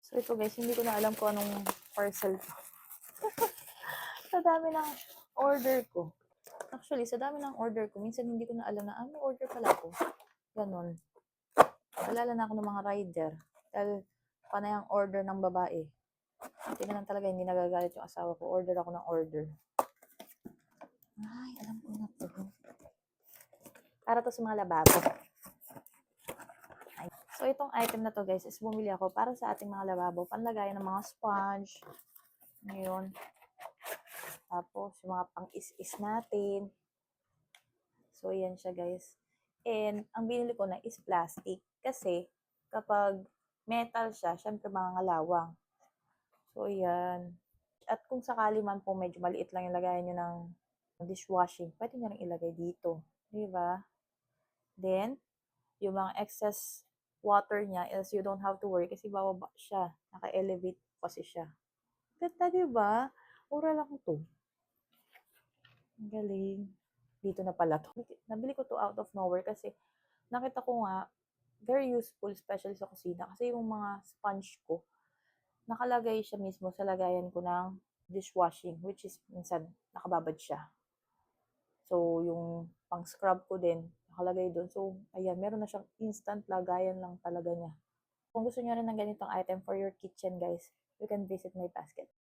So ito guys, hindi ko na alam kung anong parcel to. Sa dami ng order ko. Actually, sa dami ng order ko, minsan hindi ko na alam na, may order pala ako. Ganon. Alala na ako ng mga rider. Dahil, panay ang order ng babae. Hindi naman talaga, hindi nagagalit yung asawa ko. Order ako ng order. Ay, alam ko na to. Para to sa mga lababo. Ay. So, itong item na to guys, is bumili ako para sa ating mga lababo. Panlagayan ng mga sponge. Ngayon. Tapos, yung mga pang-is-is natin. So, yan siya guys. And, ang binili ko na is plastic. Kasi, kapag metal siya, syempre mga ngalawang. So, yan. At kung sakali man po medyo maliit lang yung lagayan nyo ng dishwashing, pwede nyo rin ilagay dito. Diba? Then, yung mga excess water niya is you don't have to worry kasi bababa siya. Naka-elevate kasi siya. Ganda, diba? Mura lang to. Ang galing. Dito na pala to. Nabili ko to out of nowhere kasi nakita ko nga, very useful, especially sa kusina. Kasi yung mga sponge ko, nakalagay siya mismo sa lagayan ko ng dishwashing, which is minsan nakababad siya. So, yung pang-scrub ko din, nakalagay doon. So, ayan, meron na siyang instant lagayan lang talaga niya. Kung gusto niyo rin ng ganitong item for your kitchen, guys, you can visit my basket.